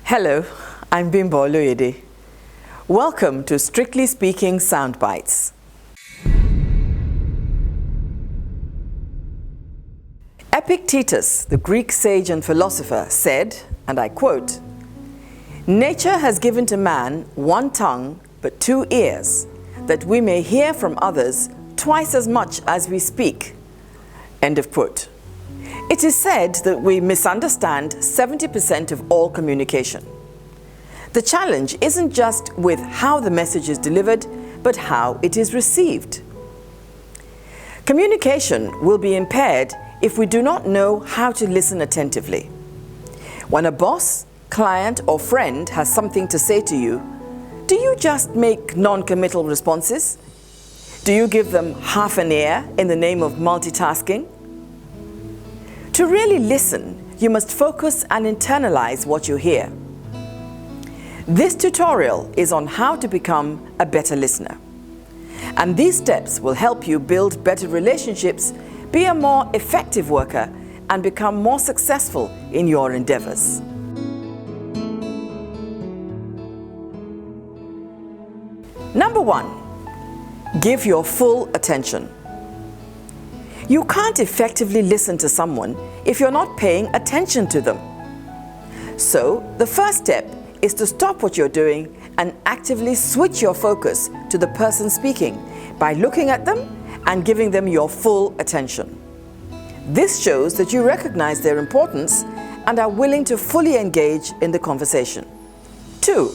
Hello, I'm Bimbo. Welcome to Strictly Speaking Soundbites. Epictetus, the Greek sage and philosopher, said, and I quote, "Nature has given to man one tongue but two ears, that we may hear from others twice as much as we speak." End of quote. It is said that we misunderstand 70% of all communication. The challenge isn't just with how the message is delivered, but how it is received. Communication will be impaired if we do not know how to listen attentively. When a boss, client, or friend has something to say to you, do you just make non-committal responses? Do you give them half an ear in the name of multitasking? To really listen, you must focus and internalize what you hear. This tutorial is on how to become a better listener. And these steps will help you build better relationships, be a more effective worker, and become more successful in your endeavors. Number 1, give your full attention. You can't effectively listen to someone if you're not paying attention to them. So, the first step is to stop what you're doing and actively switch your focus to the person speaking by looking at them and giving them your full attention. This shows that you recognize their importance and are willing to fully engage in the conversation. 2,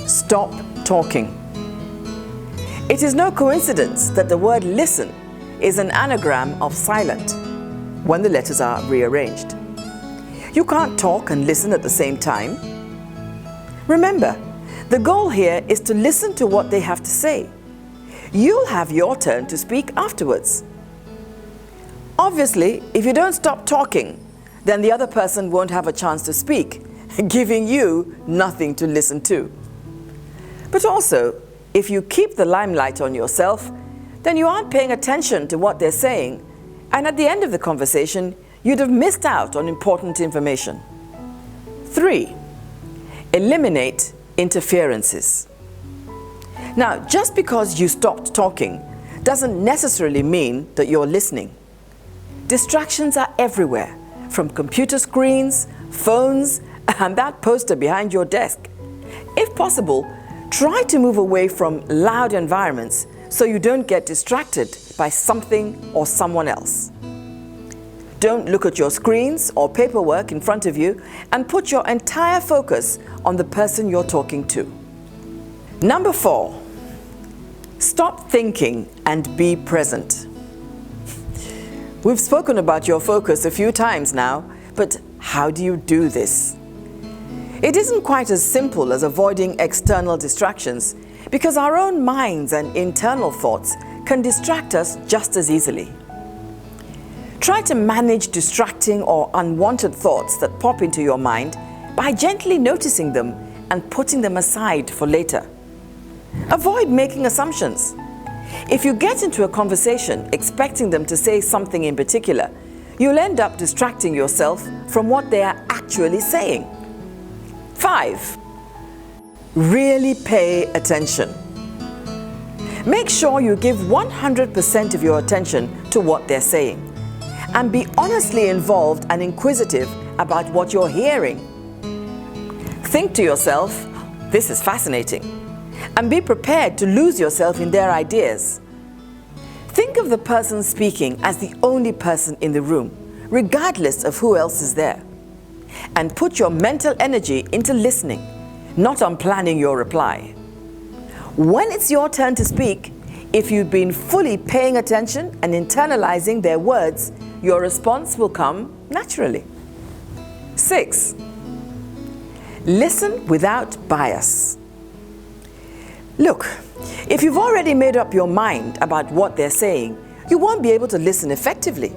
stop talking. It is no coincidence that the word listen is an anagram of silent when the letters are rearranged. You can't talk and listen at the same time. Remember, the goal here is to listen to what they have to say. You'll have your turn to speak afterwards. Obviously, if you don't stop talking, then the other person won't have a chance to speak, giving you nothing to listen to. But also, if you keep the limelight on yourself, then you aren't paying attention to what they're saying, and at the end of the conversation, you'd have missed out on important information. 3, eliminate interferences. Now, just because you stopped talking doesn't necessarily mean that you're listening. Distractions are everywhere, from computer screens, phones, and that poster behind your desk. If possible, try to move away from loud environments so you don't get distracted by something or someone else. Don't look at your screens or paperwork in front of you and put your entire focus on the person you're talking to. Number 4, stop thinking and be present. We've spoken about your focus a few times now, but how do you do this? It isn't quite as simple as avoiding external distractions, because our own minds and internal thoughts can distract us just as easily. Try to manage distracting or unwanted thoughts that pop into your mind by gently noticing them and putting them aside for later. Avoid making assumptions. If you get into a conversation expecting them to say something in particular, you'll end up distracting yourself from what they are actually saying. 5, really pay attention. Make sure you give 100% of your attention to what they're saying, and be honestly involved and inquisitive about what you're hearing. Think to yourself, this is fascinating, and be prepared to lose yourself in their ideas. Think of the person speaking as the only person in the room, regardless of who else is there. And put your mental energy into listening, not on planning your reply. When it's your turn to speak, if you've been fully paying attention and internalizing their words, your response will come naturally. 6, listen without bias. Look, if you've already made up your mind about what they're saying, you won't be able to listen effectively.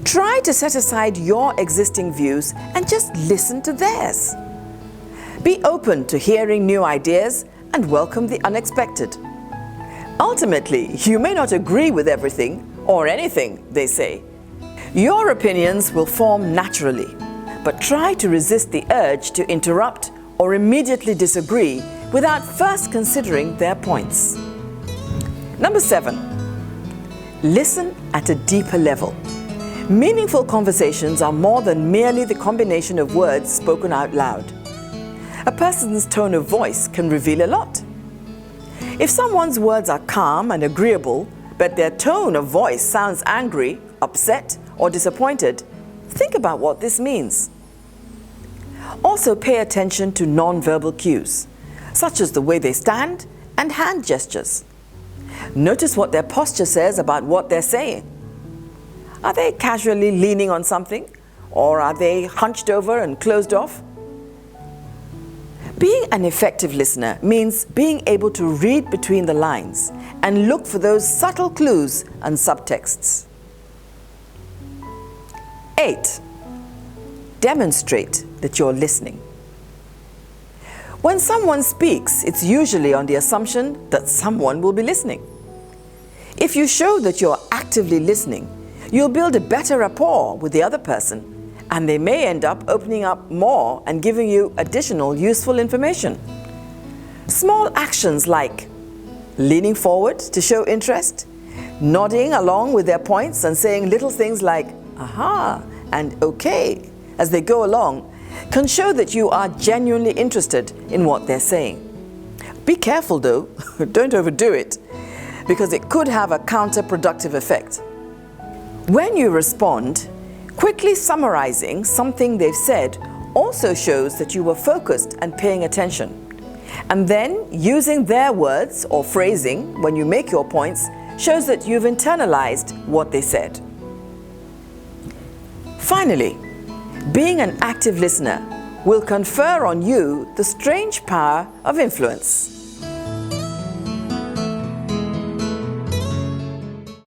Try to set aside your existing views and just listen to theirs. Be open to hearing new ideas and welcome the unexpected. Ultimately, you may not agree with everything or anything they say. Your opinions will form naturally, but try to resist the urge to interrupt or immediately disagree without first considering their points. Number 7, listen at a deeper level. Meaningful conversations are more than merely the combination of words spoken out loud. A person's tone of voice can reveal a lot. If someone's words are calm and agreeable, but their tone of voice sounds angry, upset, or disappointed, think about what this means. Also pay attention to non-verbal cues, such as the way they stand and hand gestures. Notice what their posture says about what they're saying. Are they casually leaning on something, or are they hunched over and closed off? Being an effective listener means being able to read between the lines and look for those subtle clues and subtexts. 8. Demonstrate that you're listening. When someone speaks, it's usually on the assumption that someone will be listening. If you show that you're actively listening, you'll build a better rapport with the other person, and they may end up opening up more and giving you additional useful information. Small actions like leaning forward to show interest, nodding along with their points and saying little things like aha and okay as they go along can show that you are genuinely interested in what they're saying. Be careful though, don't overdo it, because it could have a counterproductive effect. When you respond, quickly summarizing something they've said also shows that you were focused and paying attention. And then using their words or phrasing when you make your points shows that you've internalized what they said. Finally, being an active listener will confer on you the strange power of influence.